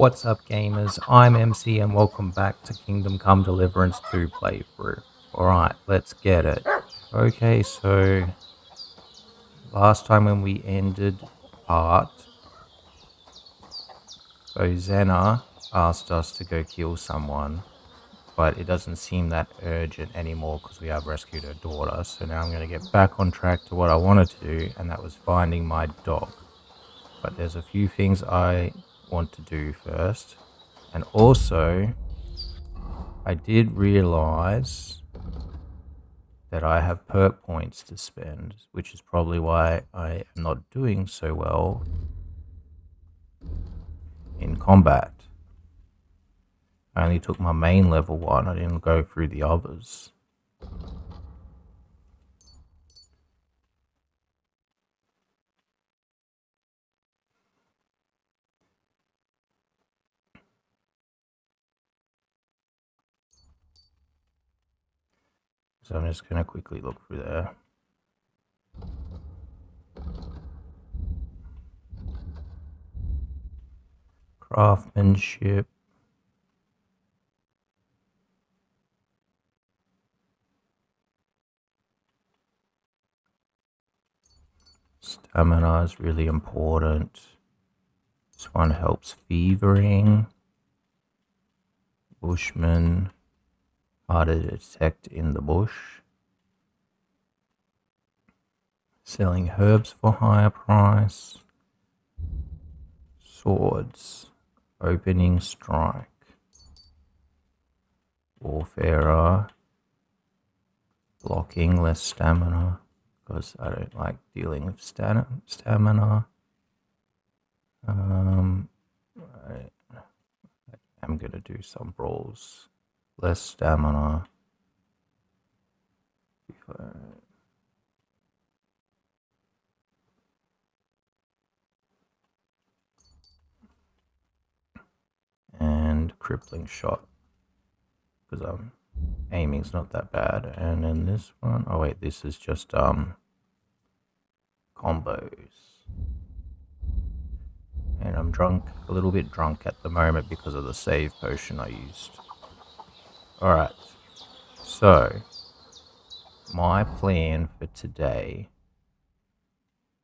What's up, gamers? I'm MC and welcome back to Kingdom Come Deliverance II playthrough. Alright, let's get it. Okay, so last time when we ended part, Zena asked us to go kill someone, but it doesn't seem that urgent anymore because we have rescued her daughter. So now I'm going to get back on track to what I wanted to do, and that was finding my dog. But there's a few things I want to do first. And also, I did realize that I have perk points to spend, which is probably why I am not doing so well in combat. I only took my main level one, I didn't go through the others. So I'm just going to quickly look through there. Craftsmanship. Stamina is really important. This one helps fevering. Bushman. Harder to detect in the bush. Selling herbs for higher price. Swords. Opening strike. Warfarer. Blocking less stamina. Because I don't like dealing with stamina. I'm going to do some brawls. Less stamina. And crippling shot. Because aiming's not that bad. And then this one, oh wait, this is just combos. And I'm drunk, a little bit drunk at the moment because of the save potion I used. Alright, so my plan for today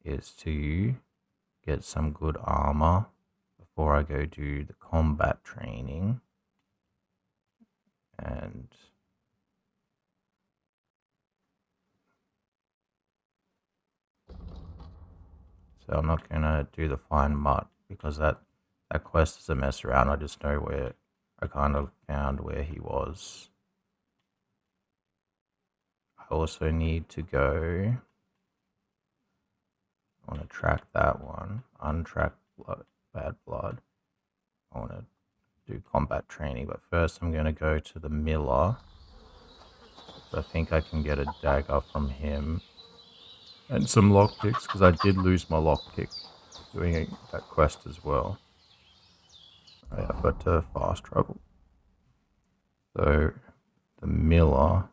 is to get some good armor before I go do the combat training. And so I'm not going to do the find Mutt because that quest is a mess around. I just know where I kind of found where he was. I also need to go. I want to track that one. Untrack blood, bad blood. I want to do combat training, but first I'm going to go to the miller. I think I can get a dagger from him. And some lockpicks, because I did lose my lockpick doing that quest as well. I've got to fast travel. So the miller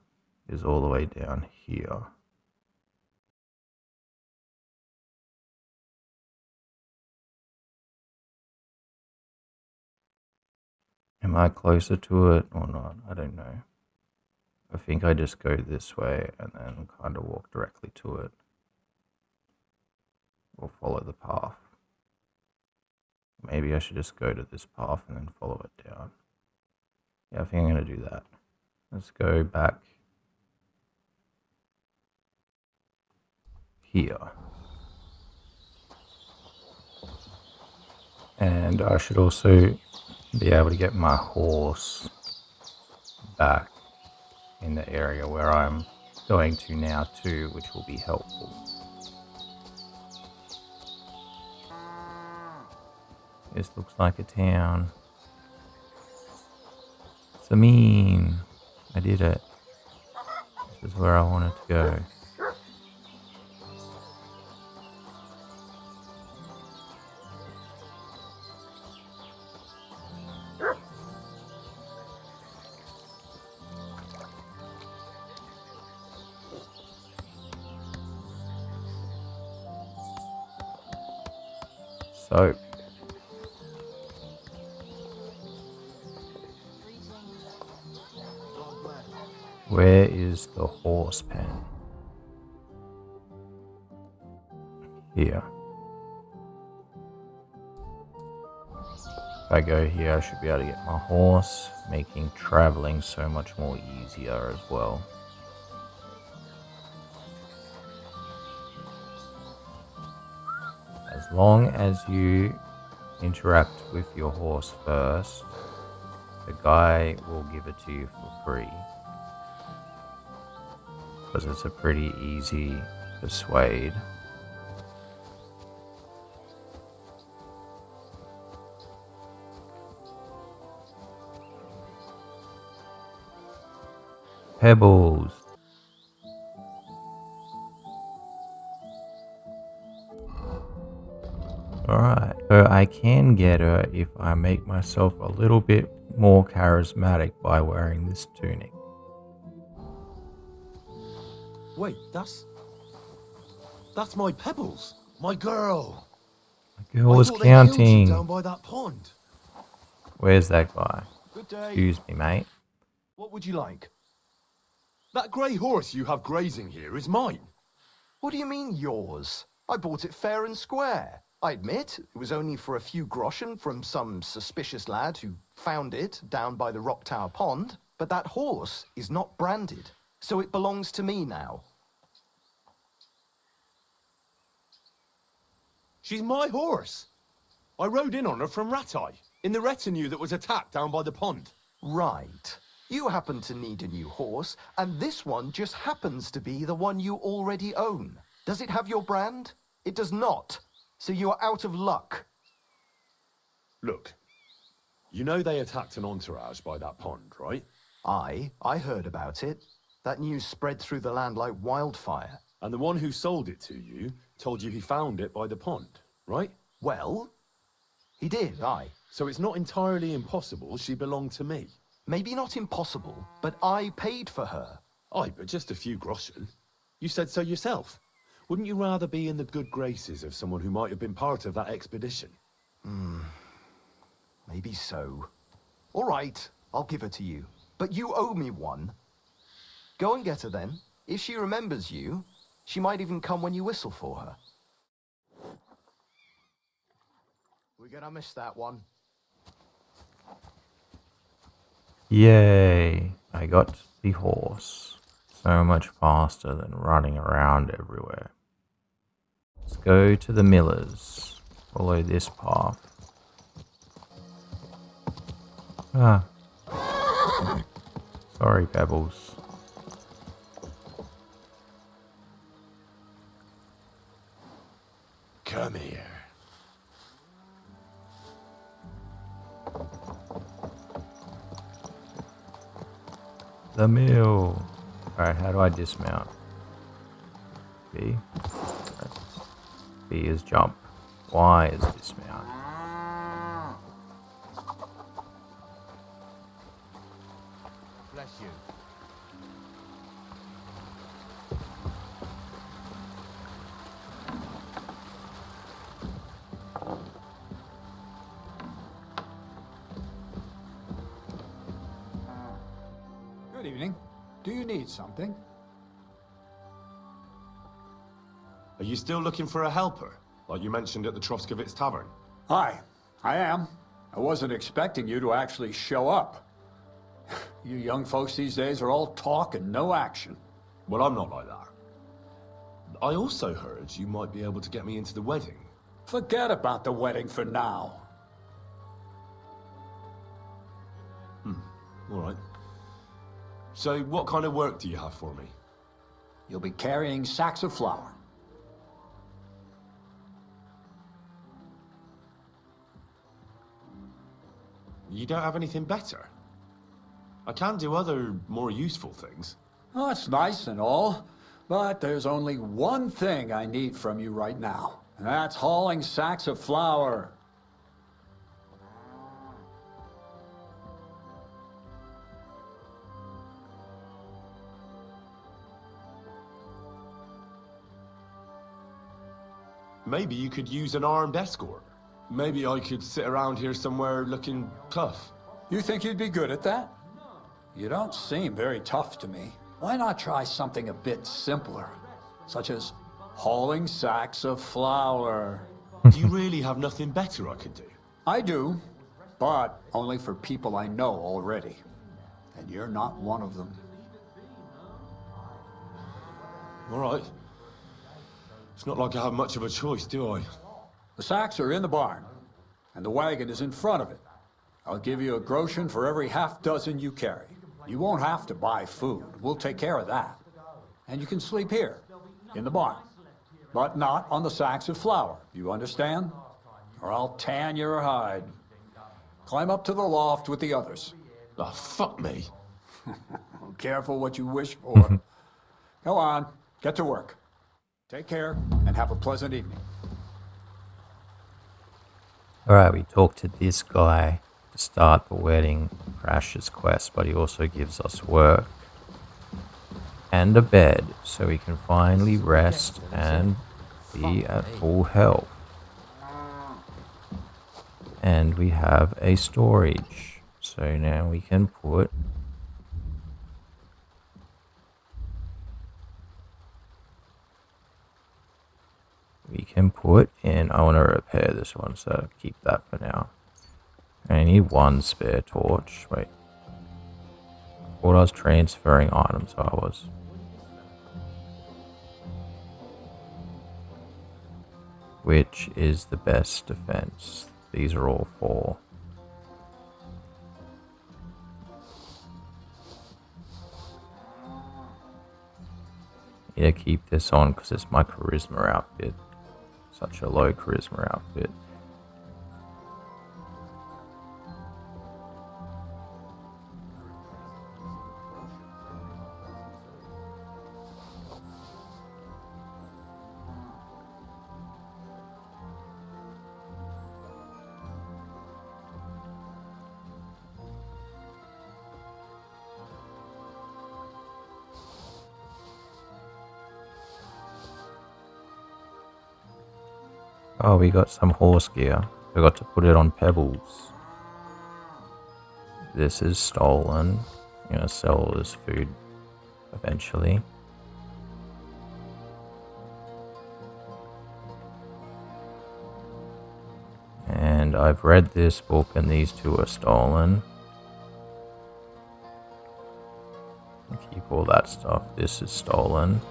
is all the way down here. Am I closer to it or not? I don't know. I think I just go this way and then kind of walk directly to it. Or follow the path. Maybe I should just go to this path and then follow it down. Yeah, I think I'm going to do that. Let's go back here. And I should also be able to get my horse back in the area where I'm going to now too, which will be helpful. This looks like a town. Samin! I did it. This is where I wanted to go. So, Where is the horse pen? Here. If I go here, I should be able to get my horse, making traveling so much more easier as well. As long as you interact with your horse first, the guy will give it to you for free. Because it's a pretty easy persuade. Pebbles. Alright, so I can get her if I make myself a little bit more charismatic by wearing this tunic. Wait, that's my Pebbles, my girl. The girl was I thought they killed you counting. down by that pond. Where's that guy? Good day. Excuse me, mate. What would you like? That grey horse you have grazing here is mine. What do you mean, yours? I bought it fair and square. I admit, it was only for a few groschen from some suspicious lad who found it down by the Rock Tower Pond, but that horse is not branded, so it belongs to me now. She's my horse. I rode in on her from Ratai, in the retinue that was attacked down by the pond. Right. You happen to need a new horse, and this one just happens to be the one you already own. Does it have your brand? It does not. So you are out of luck. Look, you know they attacked an entourage by that pond, right? I heard about it. That news spread through the land like wildfire. And the one who sold it to you told you he found it by the pond, right? Well, he did, aye. So it's not entirely impossible she belonged to me. Maybe not impossible, but I paid for her. Aye, but just a few groschen. You said so yourself. Wouldn't you rather be in the good graces of someone who might have been part of that expedition? Maybe so. All right, I'll give her to you. But you owe me one. Go and get her then. If she remembers you, she might even come when you whistle for her. We're gonna miss that one. Yay, I got the horse. So much faster than running around everywhere. Let's go to the miller's. Follow this path. Ah. Sorry, Pebbles. Come here. The mill. Alright, how do I dismount? B. B is jump. Y is dismount. Bless you. Good evening. Do you need something? Are you still looking for a helper, like you mentioned at the Trosky Tavern? Hi, I am. I wasn't expecting you to actually show up. You young folks these days are all talk and no action. Well, I'm not like that. I also heard you might be able to get me into the wedding. Forget about the wedding for now. All right. So, what kind of work do you have for me? You'll be carrying sacks of flour. You don't have anything better? I can do other, more useful things. Oh, it's nice and all, but there's only one thing I need from you right now, and that's hauling sacks of flour. Maybe you could use an armed escort. Maybe I could sit around here somewhere looking tough. You think you'd be good at that? You don't seem very tough to me. Why not try something a bit simpler, such as hauling sacks of flour? Do you really have nothing better I could do? I do, but only for people I know already. And you're not one of them. All right. It's not like I have much of a choice, do I? The sacks are in the barn, and the wagon is in front of it. I'll give you a groschen for every half dozen you carry. You won't have to buy food. We'll take care of that. And you can sleep here, in the barn. But not on the sacks of flour, you understand? Or I'll tan your hide. Climb up to the loft with the others. Oh, fuck me. Careful what you wish for. Go on, get to work. Take care, and have a pleasant evening. Alright, we talked to this guy to start the wedding crashes quest, but he also gives us work and a bed so we can finally rest and be at full health. And we have a storage, so now we can put in, I want to repair this one, so keep that for now. I need one spare torch. Wait, I thought I was transferring items, so I was. Which is the best defense? These are all 4. Yeah, keep this on because it's my charisma outfit. Such a low charisma outfit. Oh, we got some horse gear. Forgot to put it on Pebbles. This is stolen. I'm gonna sell this food eventually. And I've read this book and these 2 are stolen. Keep all that stuff. This is stolen.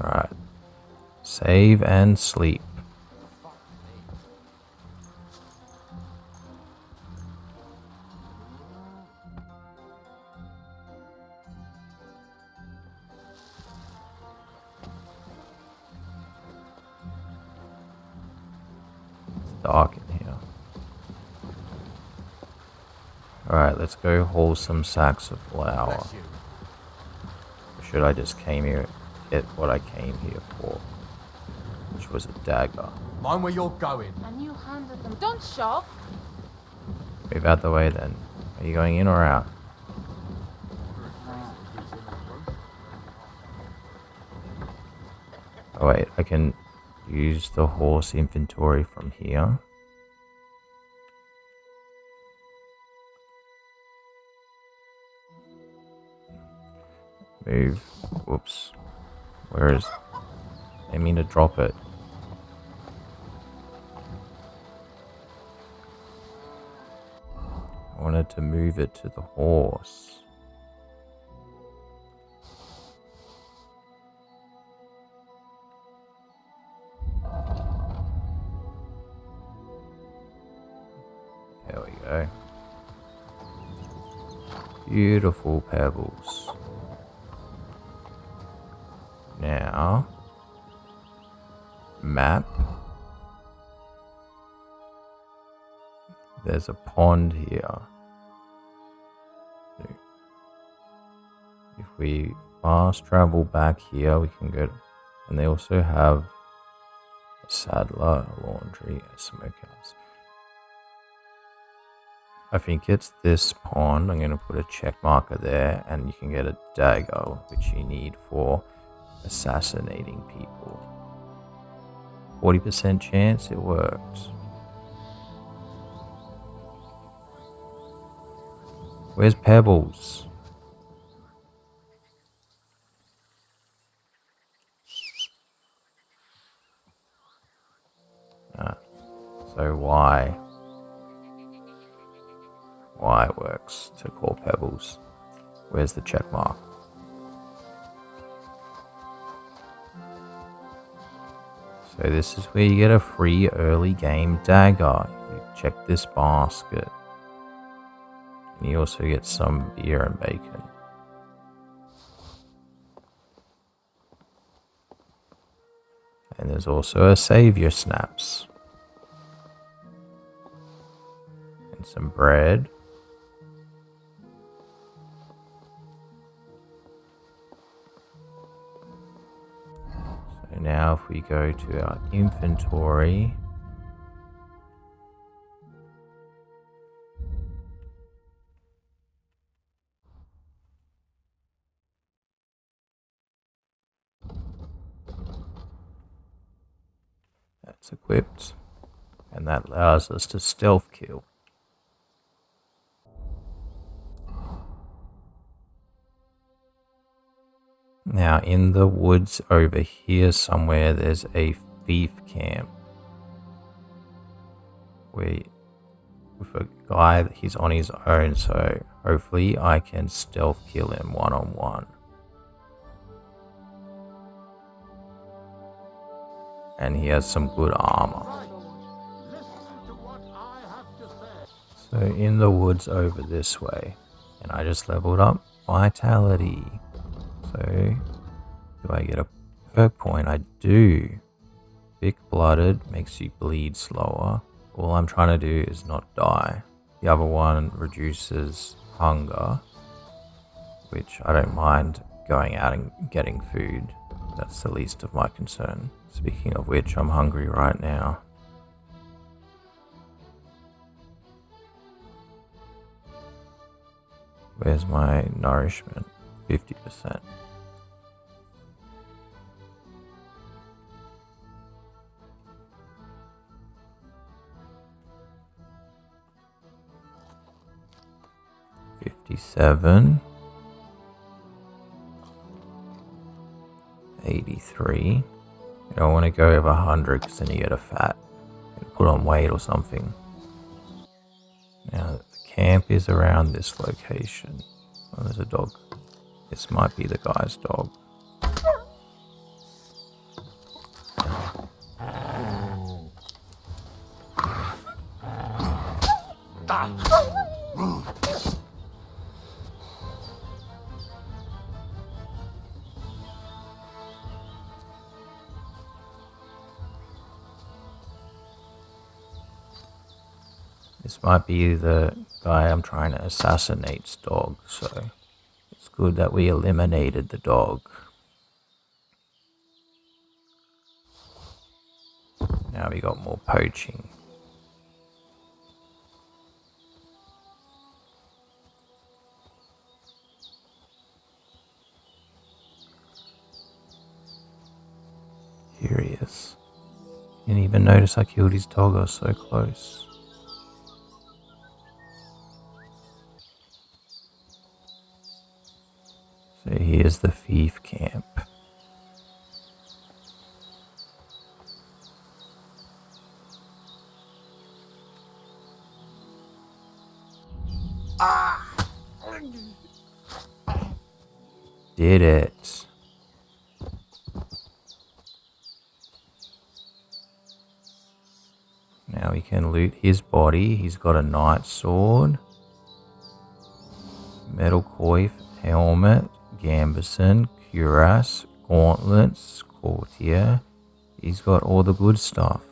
Alright. Save and sleep. It's dark in here. Alright, let's go haul some sacks of flour. Or should I just came here? Get what I came here for, which was a dagger. Mind where you're going. And you handed them. Don't shove. Move out the way then. Are you going in or out? Oh wait, I can use the horse inventory from here. Move. Whoops. Where is... I mean to drop it. I wanted to move it to the horse. There we go. Beautiful Pebbles. Now, map. There's a pond here. If we fast travel back here, we can go. And they also have a saddler, a laundry, a smokehouse. I think it's this pond. I'm going to put a check marker there, and you can get a dagger, which you need for assassinating people. 40% chance it works. Where's Pebbles? So Y works to call Pebbles. Where's the check mark? So this is where you get a free early game dagger. You check this basket. And you also get some beer and bacon. And there's also a savior snaps. And some bread. So now if we go to our inventory, that's equipped, and that allows us to stealth kill. Now in the woods over here somewhere there's a thief camp where with a guy that he's on his own, so hopefully I can stealth kill him one-on-one. And he has some good armor. So in the woods over this way, and I just leveled up vitality. So do I get a perk point? I do. Thick blooded makes you bleed slower. All I'm trying to do is not die. The other one reduces hunger, which I don't mind going out and getting food. That's the least of my concern. Speaking of which, I'm hungry right now. Where's my nourishment? 50%. $57. 83. You don't want to go over 100 because then you get a fat. You can put on weight or something. Now the camp is around this location. Oh, there's a dog. This might be the guy's dog. This might be the guy I'm trying to assassinate's dog, so it's good that we eliminated the dog. Now we got more poaching. Here he is. Didn't even notice I killed his dog, I was so close. So here's the thief camp. Did it. Now we can loot his body. He's got a knight sword, metal coif, helmet, gambeson, cuirass, gauntlets, courtier. He's got all the good stuff.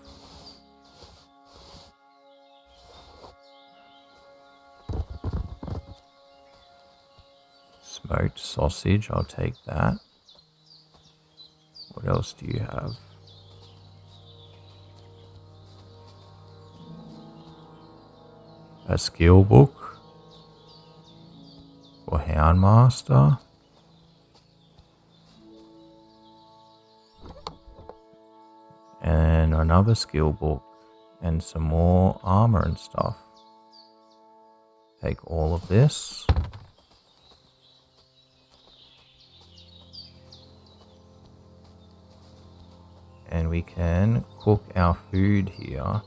Smoked sausage, I'll take that. What else do you have? A skill book for Houndmaster. And another skill book and some more armor and stuff. Take all of this. we can cook our food here.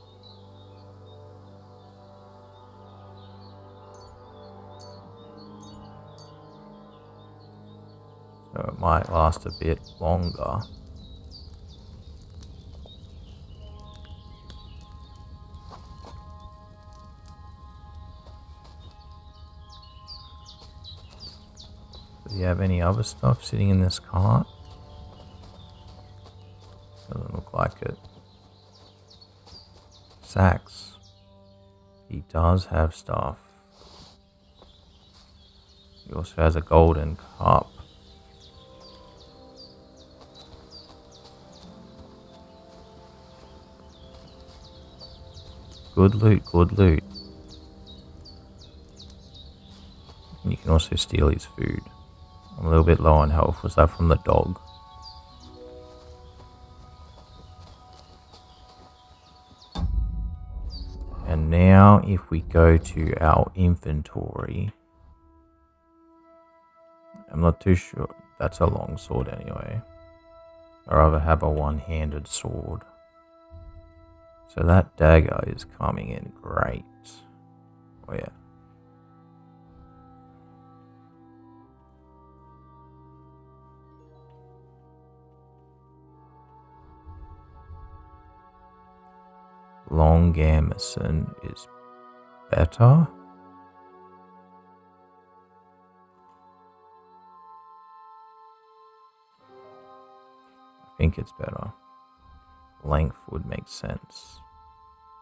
So it might last a bit longer. Do you have any other stuff sitting in this cart? Doesn't look like it. Sacks. He does have stuff. He also has a golden cup. Good loot, good loot. And you can also steal his food. I'm a little bit low on health. Was that from the dog? And now if we go to our inventory, I'm not too sure. That's a long sword anyway. I'd rather have a one-handed sword. So that dagger is coming in great. Oh yeah. Long gambeson is better. I think it's better. Length would make sense.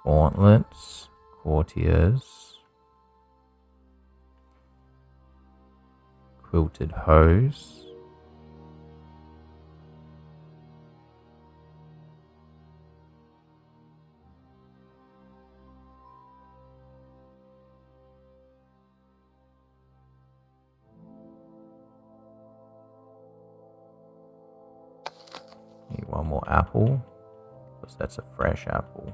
Gauntlets, courtiers, quilted hose. Need one more apple, because that's a fresh apple.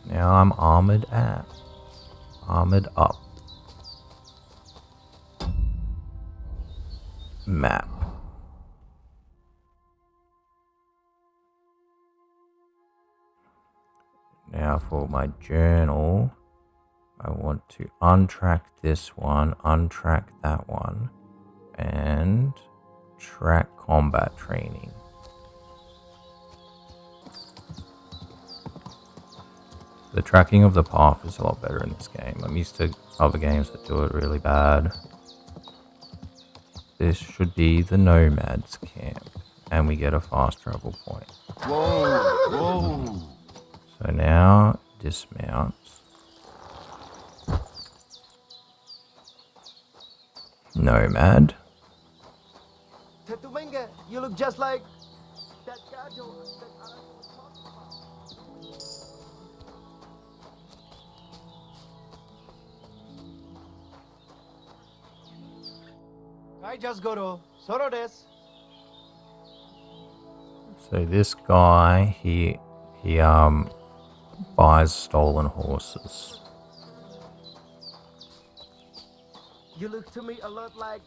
Now I'm armored up. Map. Now for my journal, I want to untrack this one, untrack that one, and track combat training. The tracking of the path is a lot better in this game. I'm used to other games that do it really bad. This should be the Nomad's camp, and we get a fast travel point. Whoa, whoa. So now, dismount. Nomad. Tetumenge, you look just like that guy. I just go to Sorodes. So this guy, he buys stolen horses. You look to me a lot like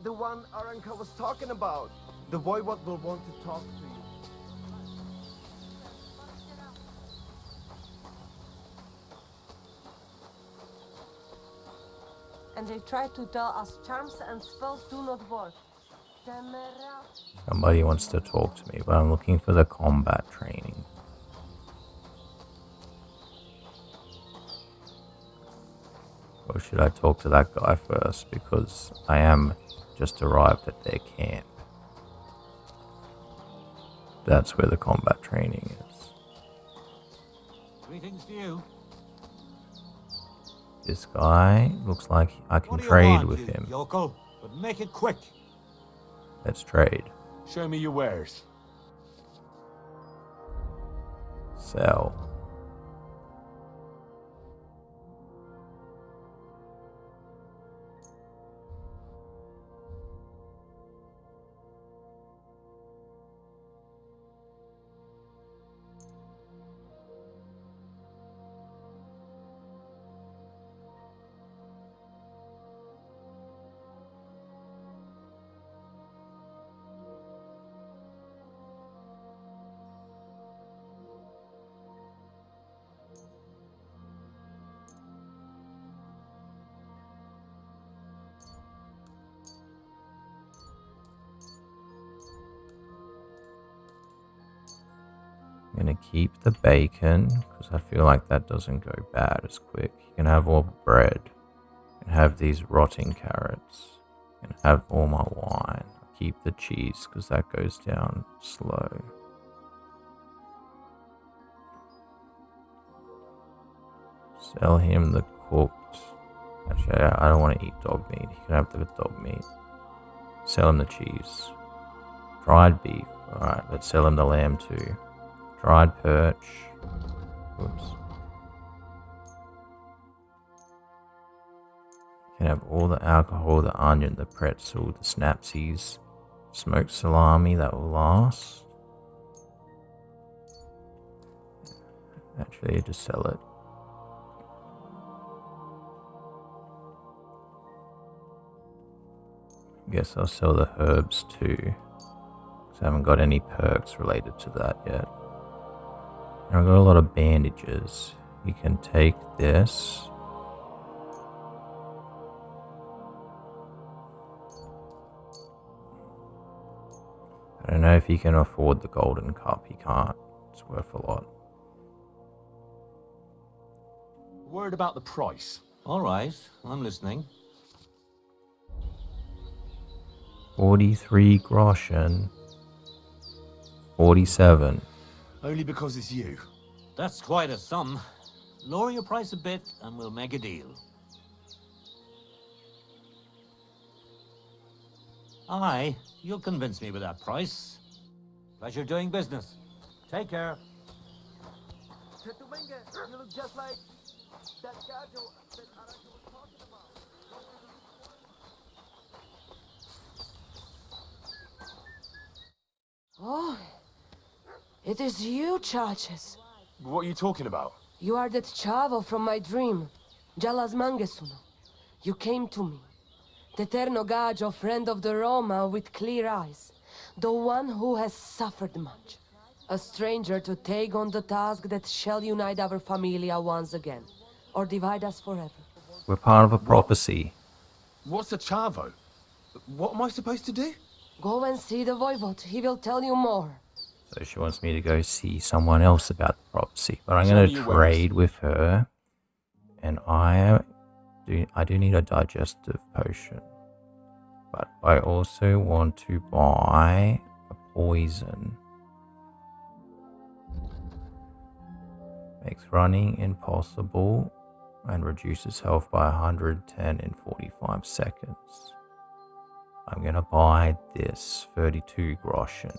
the one Aranka was talking about. The voivod will want to talk to you. And they try to tell us charms and spells do not work. Somebody wants to talk to me, but I'm looking for the combat training. Or should I talk to that guy first? Because I am just arrived at their camp. That's where the combat training is. Greetings to you. This guy looks like I can What do you trade want, with you him. yokel? But make it quick. Let's trade. Show me your wares. Sell. I'm going to keep the bacon because I feel like that doesn't go bad as quick. You can have all the bread. You can have these rotting carrots. You can have all my wine. Keep the cheese because that goes down slow. Sell him the cooked. Actually, I don't want to eat dog meat. He can have the dog meat. Sell him the cheese. Dried beef. Alright, let's sell him the lamb too. Dried perch. Oops. You can have all the alcohol, the onion, the pretzel, the snapsies. Smoked salami, that will last. Actually, just sell it. Guess I'll sell the herbs too, because I haven't got any perks related to that yet. And I've got a lot of bandages. You can take this. I don't know if he can afford the golden cup. He can't. It's worth a lot. Word about the price. All right, I'm listening. 43 groschen. 47. Only because it's you. That's quite a sum. Lower your price a bit and we'll make a deal. Aye, you'll convince me with that price. Pleasure doing business. Take care. You look just like that Gajo that Aranja was talking about. Oh, it is you, Charges. What are you talking about? You are that chavo from my dream, Jalas Mangesuno. You came to me, the Terno Gajo, friend of the Roma with clear eyes, the one who has suffered much. A stranger to take on the task that shall unite our familia once again, or divide us forever. We're part of a prophecy. What's a chavo? What am I supposed to do? Go and see the voivode, he will tell you more. So she wants me to go see someone else about the prophecy. But I'm Show going me to your trade with her. And I do need a digestive potion. But I also want to buy a poison. Makes running impossible and reduces health by 110 in 45 seconds. I'm going to buy this 32 groschen.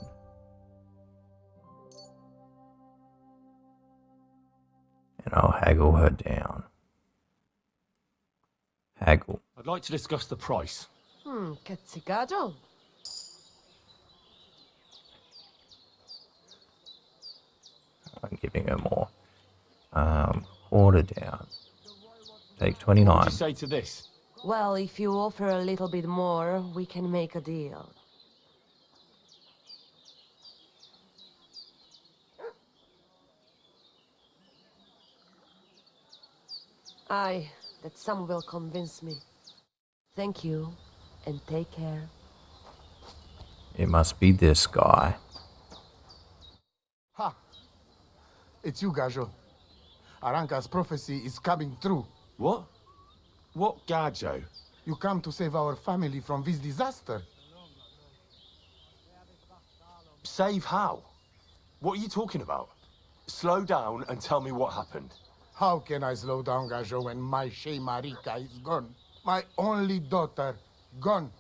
And I'll haggle her down. Haggle. I'd like to discuss the price. Ketzigajo. I'm giving her more. Order down. Take What 29. would you say to this? Well, if you offer a little bit more, we can make a deal. Aye, that sum will convince me. Thank you, and take care. It must be this guy. Ha! It's you, Gajo. Aranka's prophecy is coming true. What? What Gajo? You come to save our family from this disaster. Save how? What are you talking about? Slow down and tell me what happened. How can I slow down, Gajo, when my Shea Marika is gone? My only daughter, gone.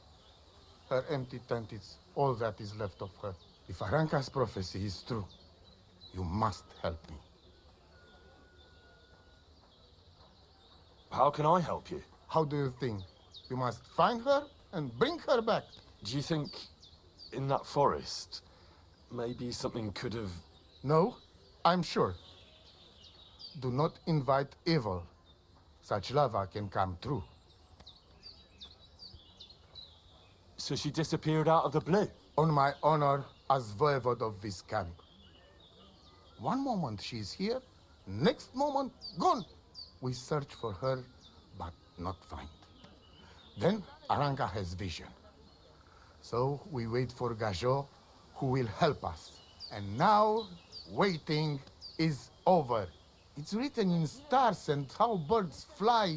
Her empty tent is all that is left of her. If Aranka's prophecy is true, you must help me. How can I help you? How do you think? You must find her and bring her back. Do you think in that forest, maybe something could have... No, I'm sure. Do not invite evil. Such lava can come true. So she disappeared out of the blue? On my honor as voivode of this camp. One moment she is here, next moment gone. We search for her, but not find. Then Aranka has vision. So we wait for Gajo, who will help us. And now waiting is over. It's written in stars and how birds fly.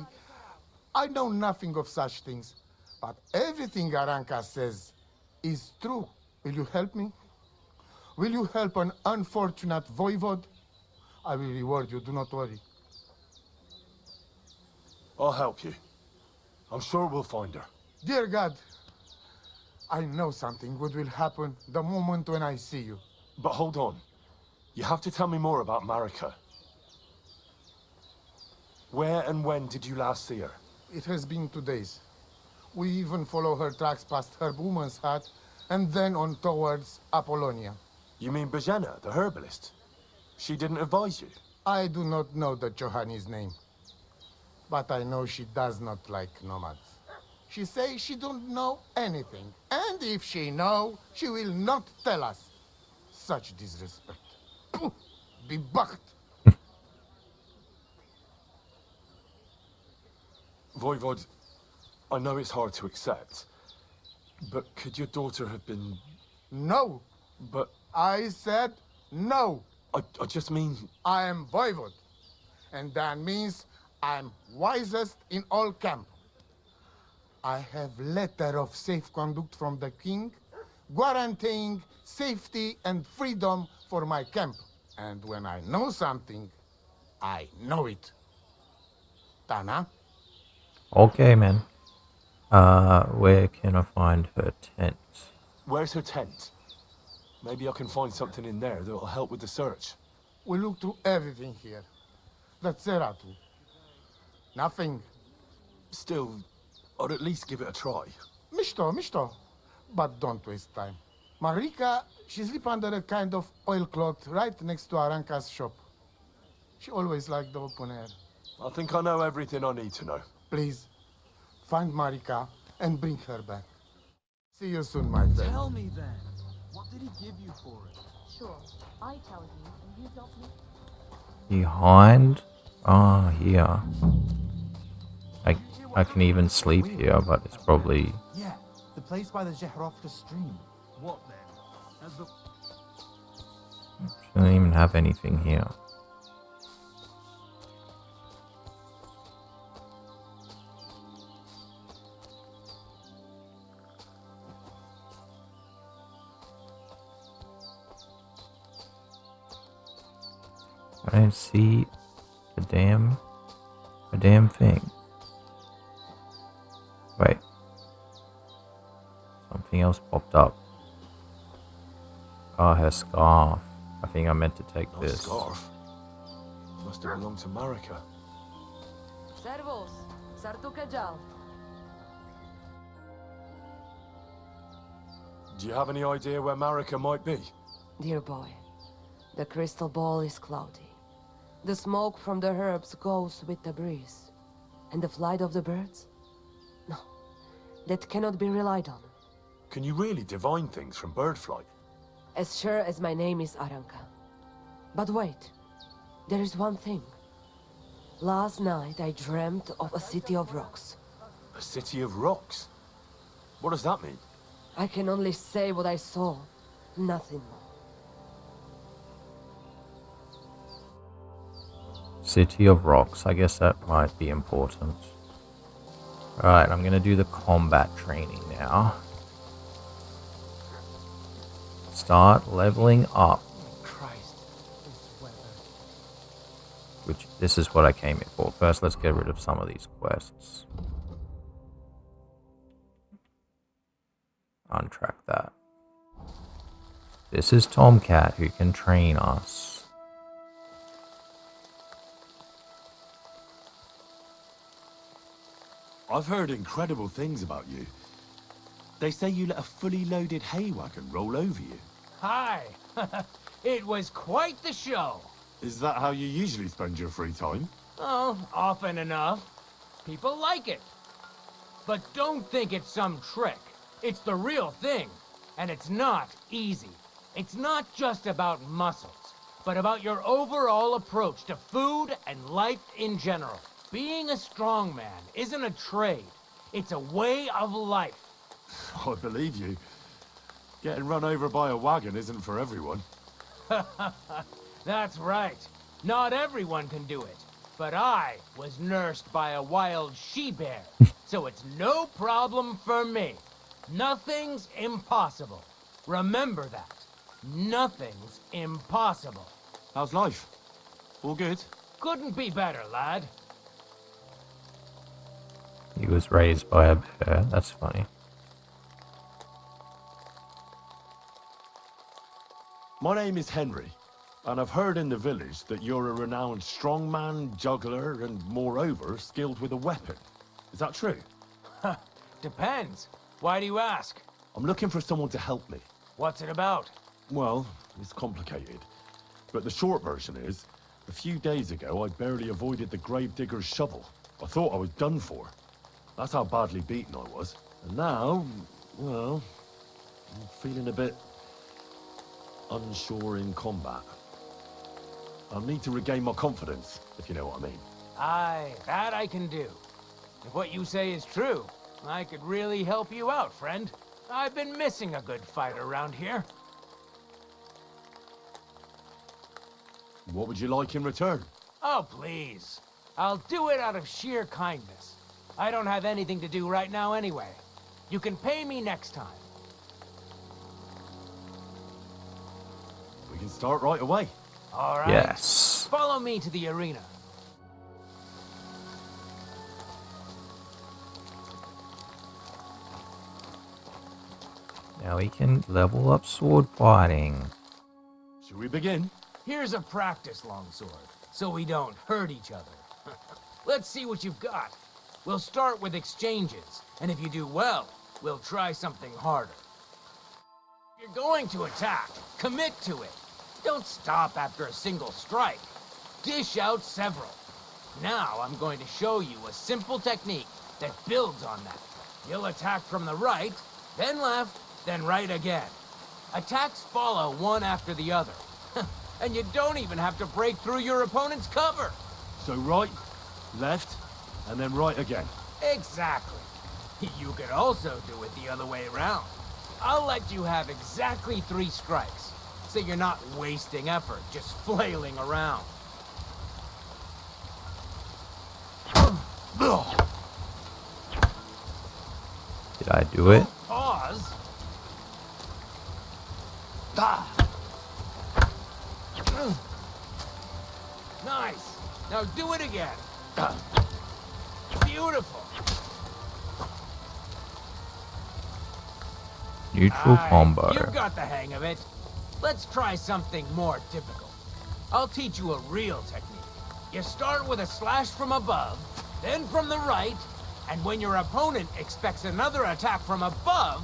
I know nothing of such things, but everything Aranka says is true. Will you help me? Will you help an unfortunate voivode? I will reward you, do not worry. I'll help you. I'm sure we'll find her. Dear God, I know something good will happen the moment when I see you. But hold on. You have to tell me more about Marika. Where and when did you last see her? It has been 2 days. We even follow her tracks past her woman's hut and then on towards Apollonia. You mean Bojana, the herbalist? She didn't advise you? I do not know the Johanni's name, but I know she does not like nomads. She says she don't know anything, and if she know, she will not tell us. Such disrespect. Pooh, be bucked. Voivod, I know it's hard to accept, but could your daughter have been... No. But... I said no. I just mean... I am voivod, and that means I'm wisest in all camp. I have letter of safe conduct from the king, guaranteeing safety and freedom for my camp. And when I know something, I know it. Tana? Okay, man. Where can I find her tent? Where's her tent? Maybe I can find something in there that'll help with the search. We look through everything here. The Ceratu. Nothing. Still, I'd at least give it a try. Misto. But don't waste time. Marika, she sleep under a kind of oilcloth right next to Aranka's shop. She always liked the open air. I think I know everything I need to know. Please, find Marika and bring her back. See you soon, my friend. Tell me then. What did he give you for it? Sure, I tell you, and you don't need... Behind? Ah, here. I can even sleep here, but it's probably... Yeah, the place by the Zhehrofta stream. What then? As the... I don't even have anything here. I don't see a damn thing. Wait. Something else popped up. Oh, her scarf. I think I meant to take Not this. Scarf. Must have belonged to Marika. Servus, Sartukajal. Do you have any idea where Marika might be? Dear boy, the crystal ball is cloudy. The smoke from the herbs goes with the breeze. And the flight of the birds? No, that cannot be relied on. Can you really divine things from bird flight? As sure as my name is Aranka. But wait, there is one thing. Last night I dreamt of a city of rocks. A city of rocks? What does that mean? I can only say what I saw, nothing more. City of Rocks. I guess that might be important. Alright, I'm gonna do the combat training now. Start leveling up. Christ, this weather. Which, this is what I came here for. First, let's get rid of some of these quests. Untrack that. This is Tomcat who can train us. I've heard incredible things about you. They say you let a fully loaded hay wagon roll over you. Hi! It was quite the show. Is that how you usually spend your free time? Oh, often enough. People like it. But don't think it's some trick. It's the real thing. And it's not easy. It's not just about muscles, but about your overall approach to food and life in general. Being a strongman isn't a trade. It's a way of life. I believe you. Getting run over by a wagon isn't for everyone. That's right. Not everyone can do it. But I was nursed by a wild she-bear, so it's no problem for me. Nothing's impossible. Remember that. Nothing's impossible. How's life? All good? Couldn't be better, lad. He was raised by a bear. That's funny. My name is Henry, and I've heard in the village that you're a renowned strongman, juggler, and moreover, skilled with a weapon. Is that true? Depends. Why do you ask? I'm looking for someone to help me. What's it about? Well, it's complicated. But the short version is, a few days ago, I barely avoided the gravedigger's shovel. I thought I was done for. That's how badly beaten I was. And now, well, I'm feeling a bit unsure in combat. I'll need to regain my confidence, if you know what I mean. Aye, that I can do. If what you say is true, I could really help you out, friend. I've been missing a good fight around here. What would you like in return? Oh, please. I'll do it out of sheer kindness. I don't have anything to do right now anyway. You can pay me next time. We can start right away. All right. Yes. Follow me to the arena. Now we can level up sword fighting. Should we begin? Here's a practice longsword, so we don't hurt each other. Let's see what you've got. We'll start with exchanges, and if you do well, we'll try something harder. If you're going to attack, commit to it. Don't stop after a single strike. Dish out several. Now I'm going to show you a simple technique that builds on that. You'll attack from the right, then left, then right again. Attacks follow one after the other. And you don't even have to break through your opponent's cover. So right, left, and then right again. Exactly. You could also do it the other way around. I'll let you have exactly 3 strikes, so you're not wasting effort just flailing around. Did I do it? Pause. Nice. Now do it again. Beautiful. Neutral combo. You've got the hang of it. Let's try something more difficult. I'll teach you a real technique. You start with a slash from above, then from the right, and when your opponent expects another attack from above,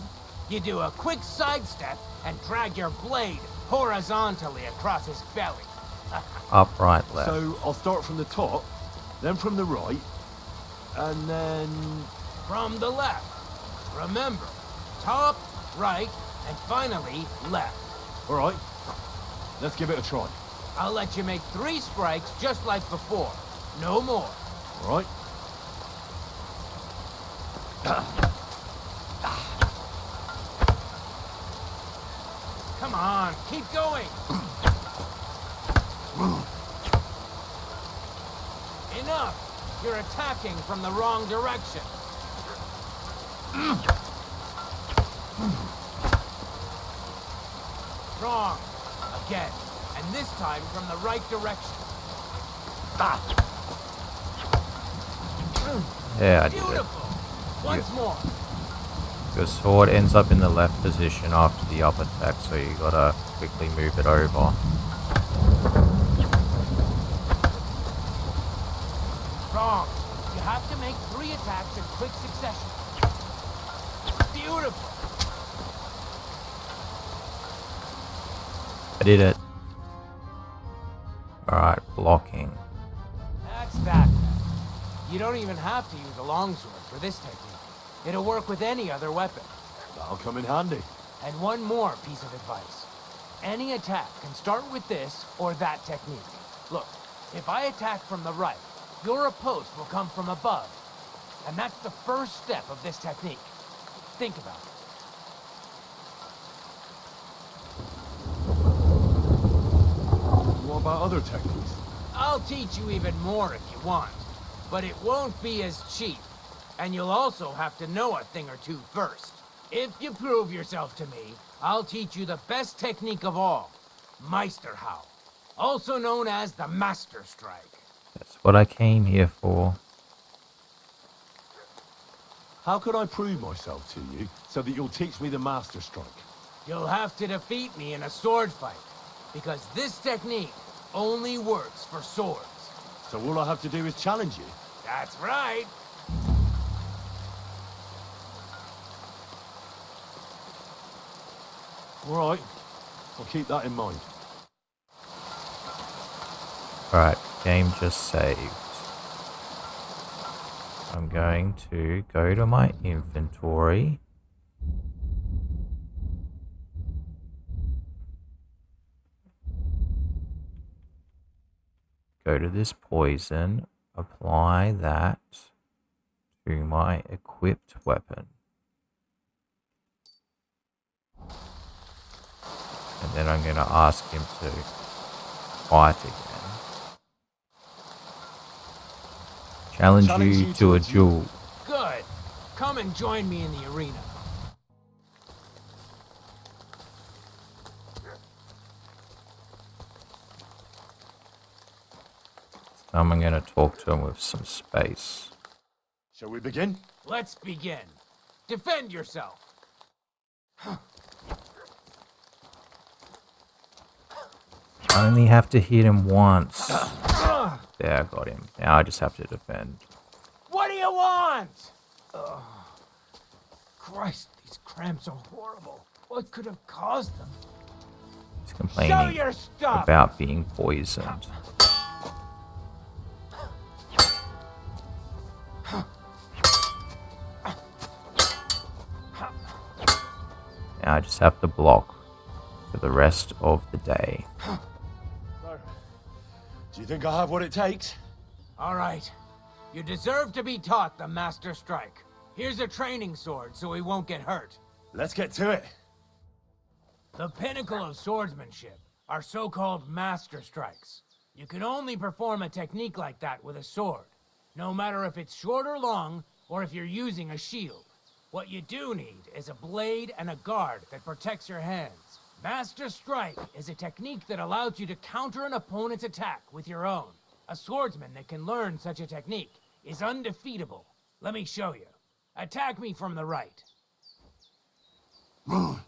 you do a quick sidestep and drag your blade horizontally across his belly. Up, right, left. So I'll start from the top, then from the right, and then... From the left. Remember, top, right, and finally left. All right, let's give it a try. I'll let you make 3 strikes just like before. No more. All right. Come on, keep going. Enough. You're attacking from the wrong direction. Strong. Again. And this time from the right direction. Yeah, I did it. Beautiful. Once more. Your sword ends up in the left position after the up attack, so you gotta quickly move it over. Wrong. You have to make 3 attacks in quick succession. Beautiful. I did it. Alright, blocking. That's that. You don't even have to use a longsword for this technique. It'll work with any other weapon. That'll come in handy. And one more piece of advice. Any attack can start with this or that technique. Look, if I attack from the right, your oppost will come from above. And that's the first step of this technique. Think about it. about other techniques? I'll teach you even more if you want, but it won't be as cheap. And you'll also have to know a thing or two first. If you prove yourself to me, I'll teach you the best technique of all, Meisterhau, also known as the Master Strike. That's what I came here for. How can I prove myself to you so that you'll teach me the Master Strike? You'll have to defeat me in a sword fight, because this technique only works for swords. So all I have to do is challenge you? That's right. All right, I'll keep that in mind. Alright, game just saved. I'm going to go to my inventory. Go to this poison, apply that to my equipped weapon. And then I'm going to ask him to fight again. Challenge you to a duel. Good. Come and join me in the arena. I'm going to talk to him with some space. Shall we begin? Let's begin. Defend yourself. I only have to hit him once. There, I got him. Now I just have to defend. What do you want? Christ, these cramps are horrible. What could have caused them? He's complaining your stuff. about being poisoned. Now I just have to block for the rest of the day. Do you think I have what it takes? All right. You deserve to be taught the Master Strike. Here's a training sword so he won't get hurt. Let's get to it. The pinnacle of swordsmanship are so-called Master Strikes. You can only perform a technique like that with a sword, no matter if it's short or long, or if you're using a shield. What you do need is a blade and a guard that protects your hands. Master Strike is a technique that allows you to counter an opponent's attack with your own. A swordsman that can learn such a technique is undefeatable. Let me show you. Attack me from the right. Now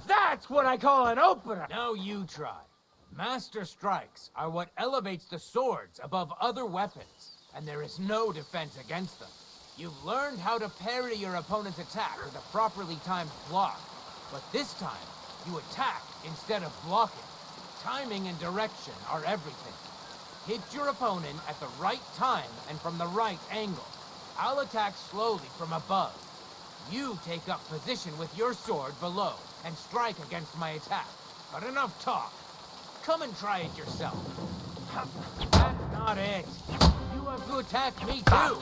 that's what I call an opener! Now you try. Master Strikes are what elevates the swords above other weapons, and there is no defense against them. You've learned how to parry your opponent's attack with a properly timed block, but this time, you attack instead of blocking. Timing and direction are everything. Hit your opponent at the right time and from the right angle. I'll attack slowly from above. You take up position with your sword below and strike against my attack. But enough talk. Come and try it yourself. That's not it. You have to attack me too.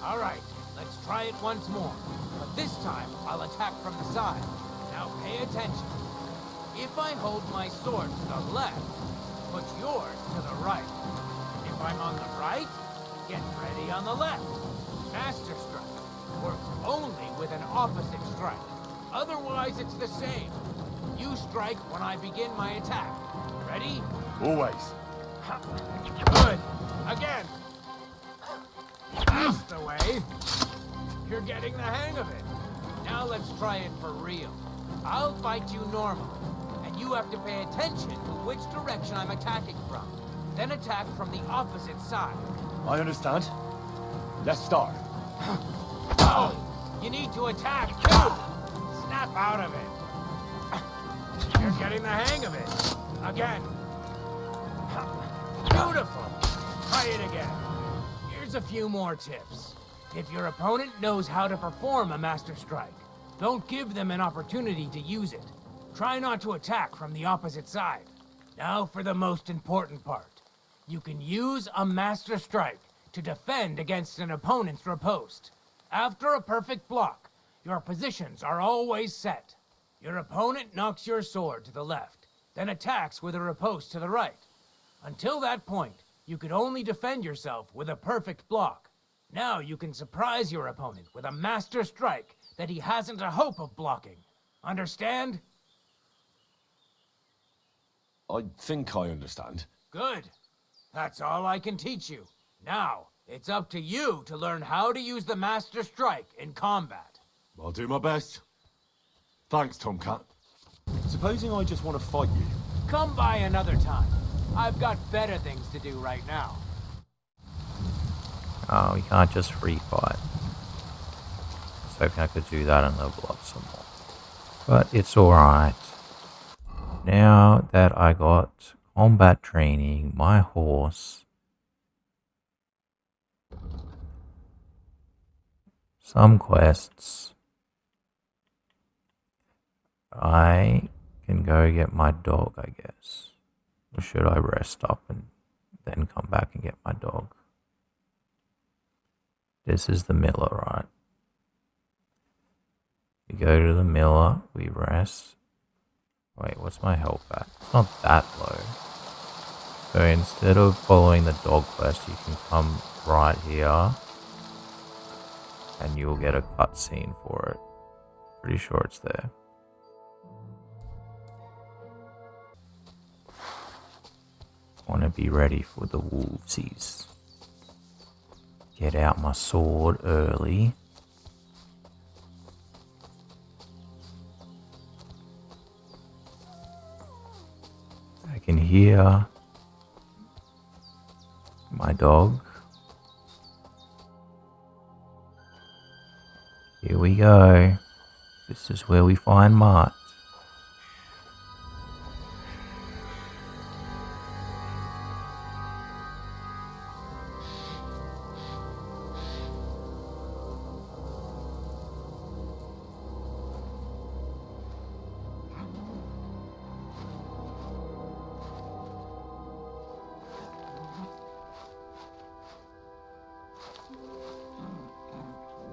All right, let's try it once more. But this time, I'll attack from the side. Now pay attention. If I hold my sword to the left, put yours to the right. If I'm on the right, get ready on the left. Master Strike works only with an opposite strike. Otherwise, it's the same. You strike when I begin my attack. Ready? Always. Good. Again. That's the way. You're getting the hang of it. Now let's try it for real. I'll fight you normally, and you have to pay attention to which direction I'm attacking from. Then attack from the opposite side. I understand. Let's start. Oh, you need to attack too. Snap out of it. You're getting the hang of it. Again. Beautiful. Try it again. Here's a few more tips. If your opponent knows how to perform a Master Strike, don't give them an opportunity to use it. Try not to attack from the opposite side. Now for the most important part. You can use a Master Strike to defend against an opponent's riposte. After a perfect block, your positions are always set. Your opponent knocks your sword to the left. then attacks with a riposte to the right. Until that point, you could only defend yourself with a perfect block. Now you can surprise your opponent with a master strike that he hasn't a hope of blocking. Understand? I think I understand. Good. That's all I can teach you. Now, it's up to you to learn how to use the master strike in combat. I'll do my best. Thanks, Tomcat. Supposing I just want to fight you. Come by another time. I've got better things to do right now. Oh, we can't just free fight. I was hoping I could do that and level up some more. But it's alright. Now that I got combat training, my horse, some quests, I can go get my dog, I guess. Or should I rest up and then come back and get my dog? This is the miller, right? We go to the miller, we rest. Wait, what's my health at? It's not that low. So instead of following the dog quest, you can come right here and you'll get a cutscene for it. Pretty sure it's there. Want to be ready for the wolvesies. Get out my sword early. I can hear my dog. Here we go. This is where we find Mutt.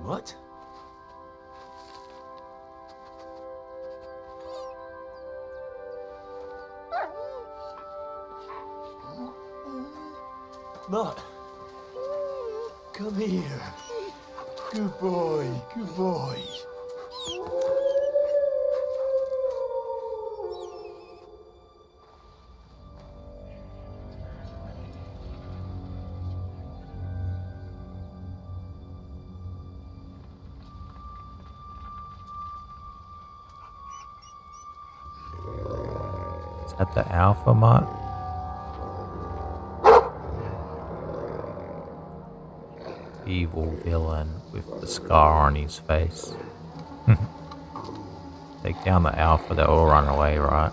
What? Mutt, come here. Good boy, good boy. Is that the alpha Mutt? Evil villain with the scar on his face. Take down the alpha, they'll all run away, right?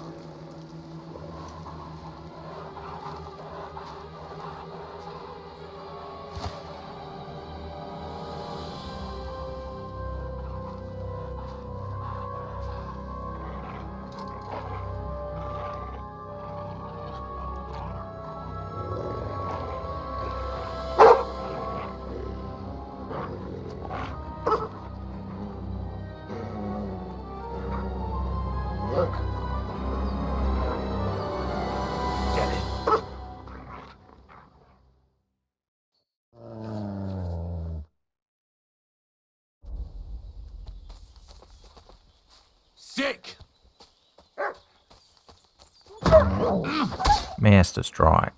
Sick! Master strike.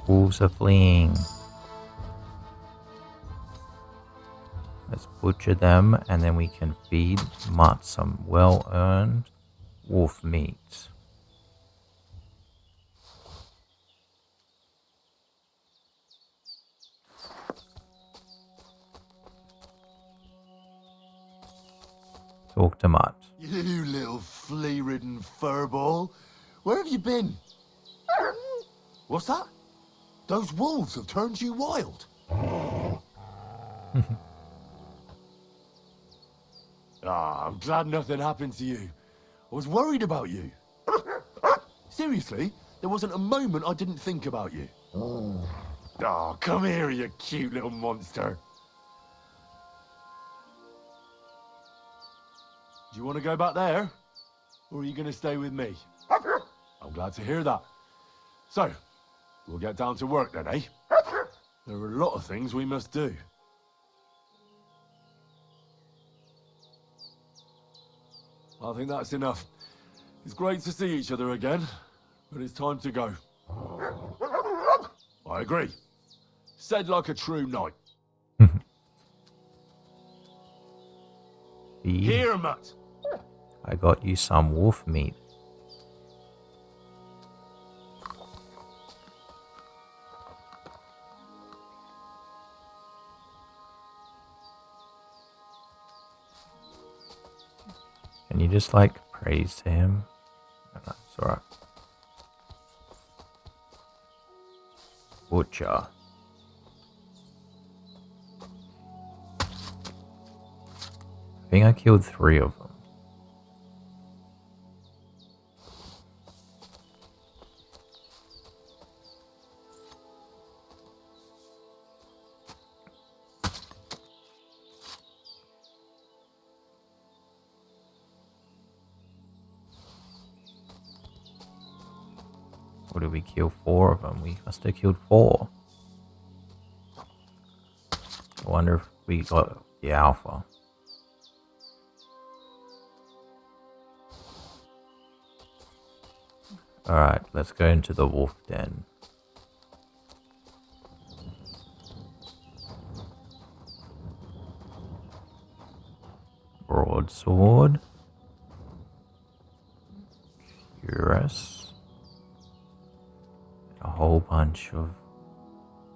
Wolves are fleeing. Let's butcher them, and then we can feed Mutt some well-earned wolf meat. Talk to Mutt. You little flea-ridden furball. Where have you been? What's that? Those wolves have turned you wild. I'm glad nothing happened to you. I was worried about you. Seriously, there wasn't a moment I didn't think about you. Come here, you cute little monster. Do you want to go back there? Or are you going to stay with me? I'm glad to hear that. So, we'll get down to work then, eh? There are a lot of things we must do. I think that's enough. It's great to see each other again, but it's time to go. I agree. Said like a true knight. Here, Mutt. I got you some wolf meat. Can you just like praise to him? No, it's alright. Butcher. I think I killed 3 of them. Or did we kill 4 of them? We must have killed 4. I wonder if we got the alpha. Alright, let's go into the wolf den. Broadsword. Cuirass. A whole bunch of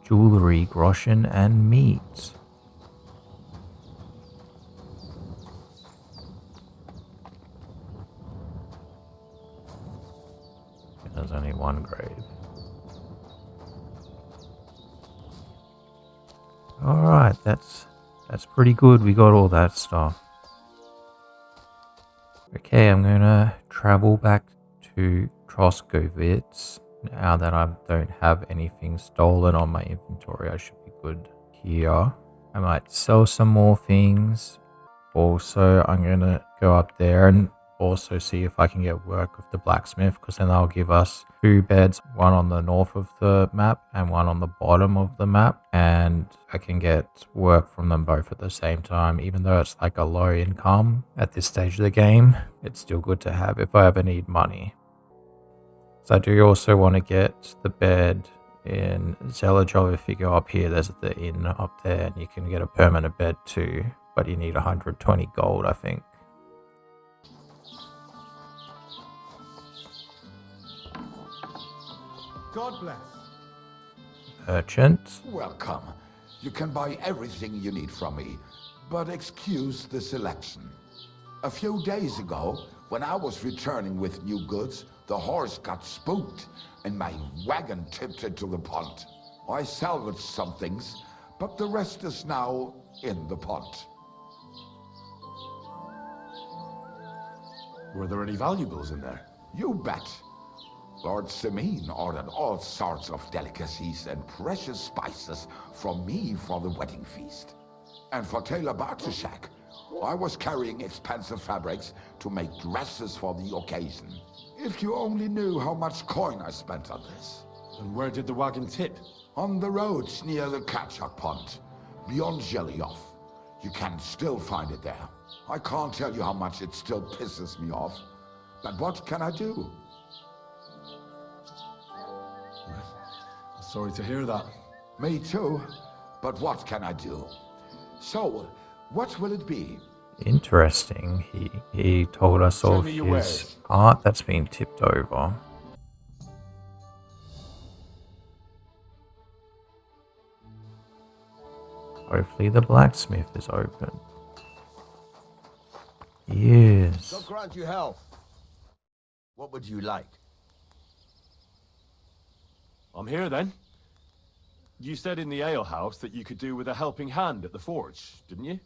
jewelry, groschen, and meat. There's only one grave. Alright, that's pretty good. We got all that stuff. Okay, I'm gonna travel back to Troskovitz. Now that I don't have anything stolen on my inventory, I should be good here. I might sell some more things. Also, I'm gonna go up there and also see if I can get work with the blacksmith, because then they'll give us 2 beds, one on the north of the map and one on the bottom of the map, and I can get work from them both at the same time. Even though it's like a low income at this stage of the game, it's still good to have if I ever need money. So I do also want to get the bed in Zelajov. If you go up here, there's the inn up there, and you can get a permanent bed too, but you need 120 gold, I think. God bless. Merchant. Welcome. You can buy everything you need from me, but excuse the selection. A few days ago, when I was returning with new goods, the horse got spooked and my wagon tipped into the pond. I salvaged some things, but the rest is now in the pond. Were there any valuables in there? You bet. Lord Simeon ordered all sorts of delicacies and precious spices from me for the wedding feast. And for Taylor Bartashak, I was carrying expensive fabrics to make dresses for the occasion. If you only knew how much coin I spent on this. And where did the wagon tip? On the roads near the Katchak Pond, beyond Zhelyov. You can still find it there. I can't tell you how much it still pisses me off. But what can I do? Sorry to hear that. Me too. But what can I do? So, what will it be? Interesting. He told us Show of me your his wares. art that's been tipped over. Hopefully the blacksmith is open. Yes. God grant you health. What would you like? I'm here then. You said in the alehouse that you could do with a helping hand at the forge, didn't you?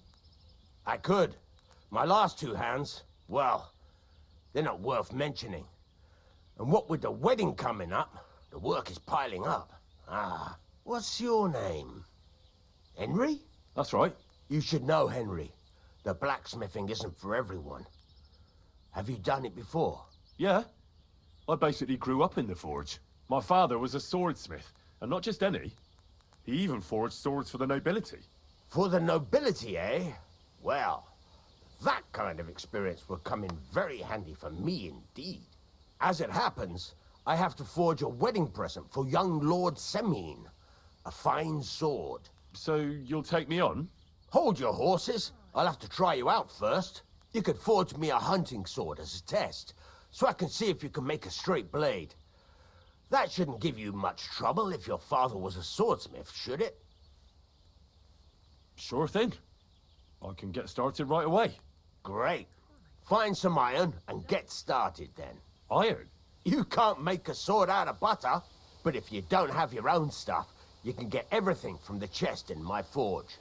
I could. My last two hands, well, they're not worth mentioning. And what with the wedding coming up, the work is piling up. Ah, what's your name? Henry? That's right. You should know, Henry. The blacksmithing isn't for everyone. Have you done it before? Yeah. I basically grew up in the forge. My father was a swordsmith, and not just any. He even forged swords for the nobility. For the nobility, eh? Well, that kind of experience will come in very handy for me indeed. As it happens, I have to forge a wedding present for young Lord Semine. A fine sword. So you'll take me on? Hold your horses. I'll have to try you out first. You could forge me a hunting sword as a test, so I can see if you can make a straight blade. That shouldn't give you much trouble if your father was a swordsmith, should it? Sure thing. I can get started right away. Great. Find some iron and get started then. Iron? You can't make a sword out of butter, but if you don't have your own stuff, you can get everything from the chest in my forge.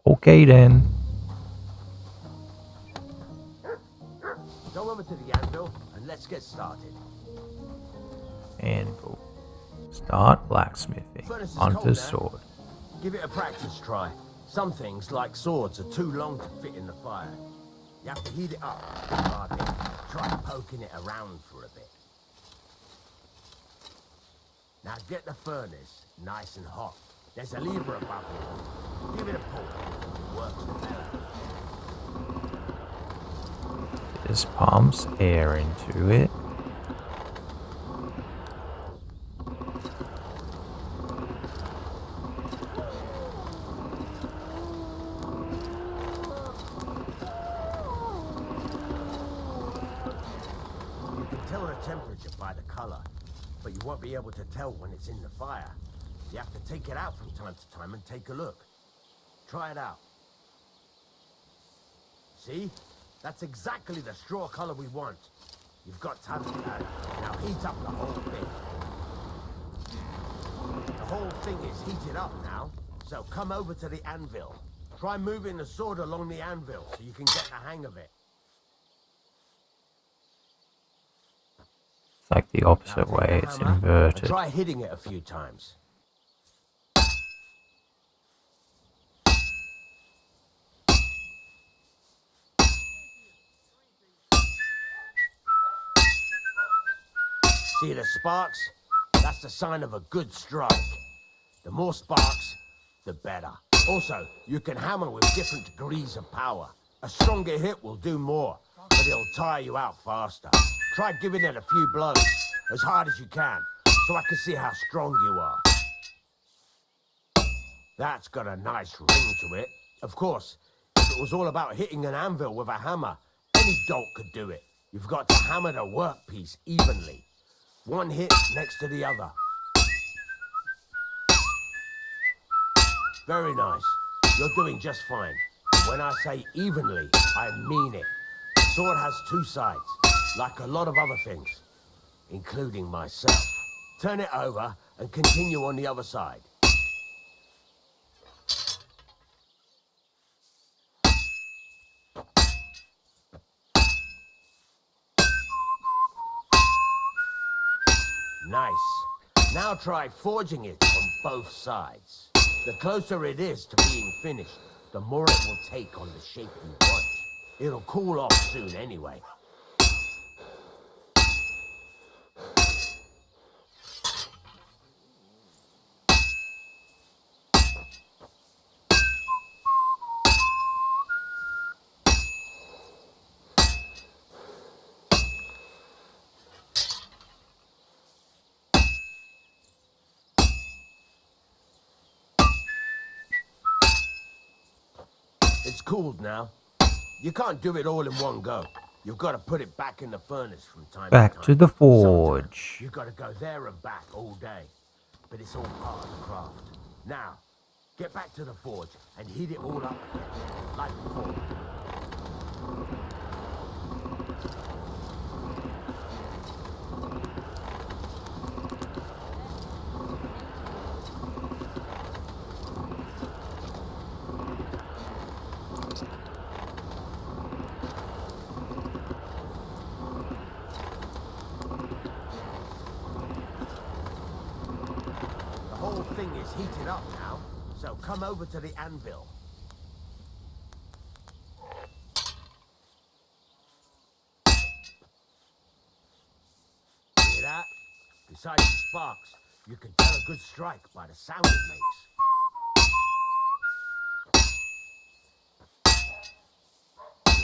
Okay then. Go over to the anvil and let's get started. Anvil. Start blacksmithing. Furnace is Hunter's cold now. sword. Give it a practice try. Some things, like swords, are too long to fit in the fire. You have to heat it up a bit. Try poking it around for a bit. Now get the furnace nice and hot. There's a lever above it. Give it a pull. It works the bellows. This pumps air into it. Tell the temperature by the color, but you won't be able to tell when it's in the fire. You have to take it out from time to time and take a look. Try it out. See? That's exactly the straw color we want. You've got time to that. Now heat up the whole thing. The whole thing is heated up now, so come over to the anvil. Try moving the sword along the anvil so you can get the hang of it. It's like the opposite way, it's inverted. Try hitting it a few times. See the sparks? That's the sign of a good strike. The more sparks, the better. Also, you can hammer with different degrees of power. A stronger hit will do more, but it'll tire you out faster. Try giving it a few blows, as hard as you can, so I can see how strong you are. That's got a nice ring to it. Of course, if it was all about hitting an anvil with a hammer, any dolt could do it. You've got to hammer the workpiece evenly. One hit next to the other. Very nice. You're doing just fine. When I say evenly, I mean it. The sword has two sides, like a lot of other things, including myself. Turn it over and continue on the other side. Nice. Now try forging it on both sides. The closer it is to being finished, the more it will take on the shape you want. It'll cool off soon anyway. It's cooled now. You can't do it all in one go. You've got to put it back in the furnace from time Back to time. to the forge. You've got to go there and back all day. But it's all part of the craft. Now, get back to the forge and heat it all up again, like before. Thing is heated up now, so come over to the anvil. Hear that? Besides the sparks, you can tell a good strike by the sound it makes.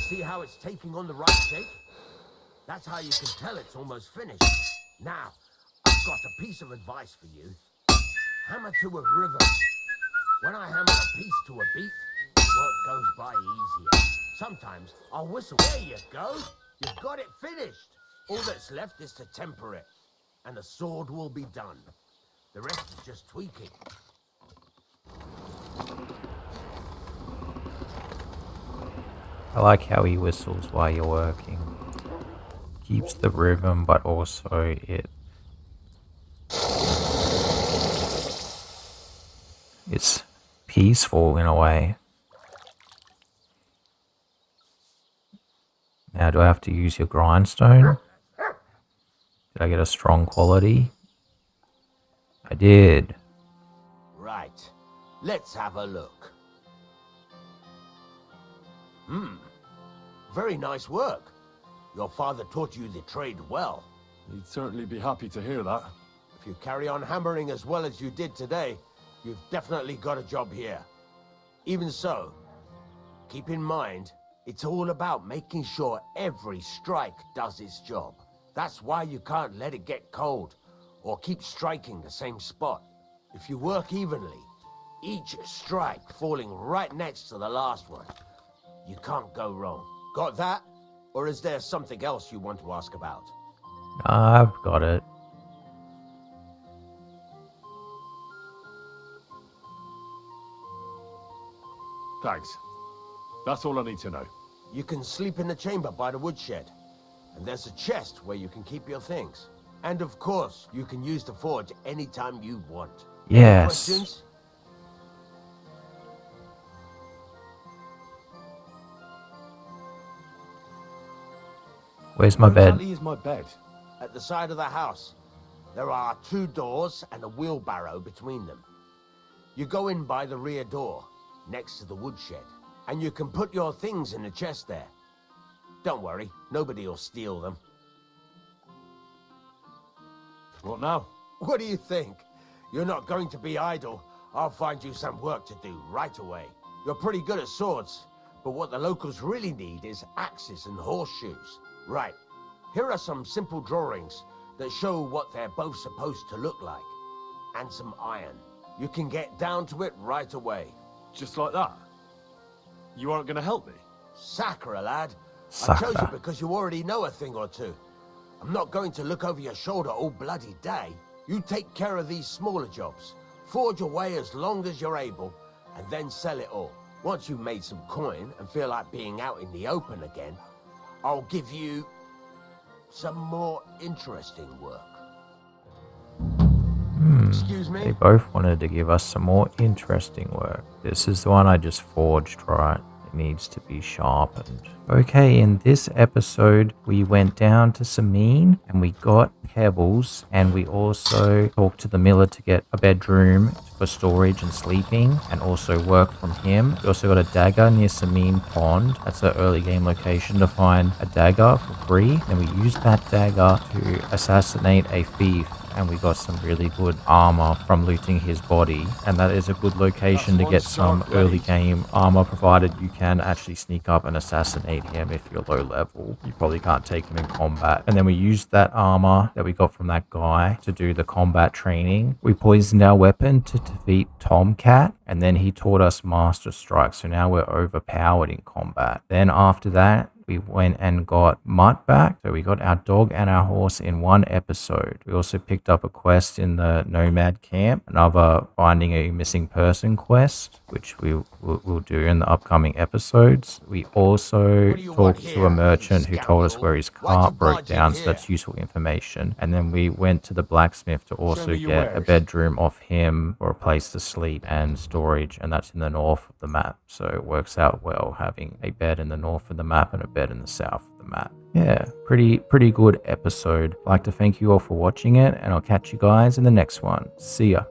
See how it's taking on the right shape? That's how you can tell it's almost finished. Now, I've got a piece of advice for you. Hammer to a rhythm. When I hammer a piece to a beat, work goes by easier. Sometimes I'll whistle. There you go. You've got it finished. All that's left is to temper it, and the sword will be done. The rest is just tweaking. I like how he whistles while you're working. Keeps the rhythm, but also it's peaceful in a way. Now, do I have to use your grindstone? Did I get a strong quality? I did. Right. Let's have a look. Very nice work. Your father taught you the trade well. He'd certainly be happy to hear that. If you carry on hammering as well as you did today, you've definitely got a job here. Even so, keep in mind, it's all about making sure every strike does its job. That's why you can't let it get cold, or keep striking the same spot. If you work evenly, each strike falling right next to the last one, you can't go wrong. Got that? Or is there something else you want to ask about? I've got it. Thanks. That's all I need to know. You can sleep in the chamber by the woodshed. And there's a chest where you can keep your things. And of course, you can use the forge anytime you want. Yes. Any questions? Where's my bed? Where is my bed? At the side of the house. There are 2 doors and a wheelbarrow between them. You go in by the rear door, next to the woodshed, and you can put your things in the chest there. Don't worry, nobody will steal them. What now? What do you think? You're not going to be idle. I'll find you some work to do right away. You're pretty good at swords, but what the locals really need is axes and horseshoes. Right, here are some simple drawings that show what they're both supposed to look like. And some iron. You can get down to it right away. Just like that? You aren't going to help me? Sacre, lad. Sacre. I chose you because you already know a thing or two. I'm not going to look over your shoulder all bloody day. You take care of these smaller jobs. Forge away as long as you're able, and then sell it all. Once you've made some coin and feel like being out in the open again, I'll give you some more interesting work. Excuse me? They both wanted to give us some more interesting work. This is the one I just forged, right? It needs to be sharpened. Okay, in this episode, we went down to Samine and we got Pebbles, and we also talked to the miller to get a bedroom for storage and sleeping, and also work from him. We also got a dagger near Samine Pond. That's an early game location to find a dagger for free. And we used that dagger to assassinate a thief and we got some really good armor from looting his body, and that is a good location to get some early game armor, provided you can actually sneak up and assassinate him if you're low level. You probably can't take him in combat. And then we used that armor that we got from that guy to do the combat training. We poisoned our weapon to defeat Tomcat, and then he taught us Master Strike, so now we're overpowered in combat. Then after that, we went and got Mutt back. So we got our dog and our horse in one episode. We also picked up a quest in the Nomad camp, another finding a missing person quest, which we'll do in the upcoming episodes. We also talked to a merchant who told us where his cart broke down, so that's useful information. And then we went to the blacksmith to also get a bedroom off him for a place to sleep and storage, and that's in the north of the map. So it works out well having a bed in the north of the map and a bed in the south of the map. Yeah, pretty good episode. I'd like to thank you all for watching it, and I'll catch you guys in the next one. See ya.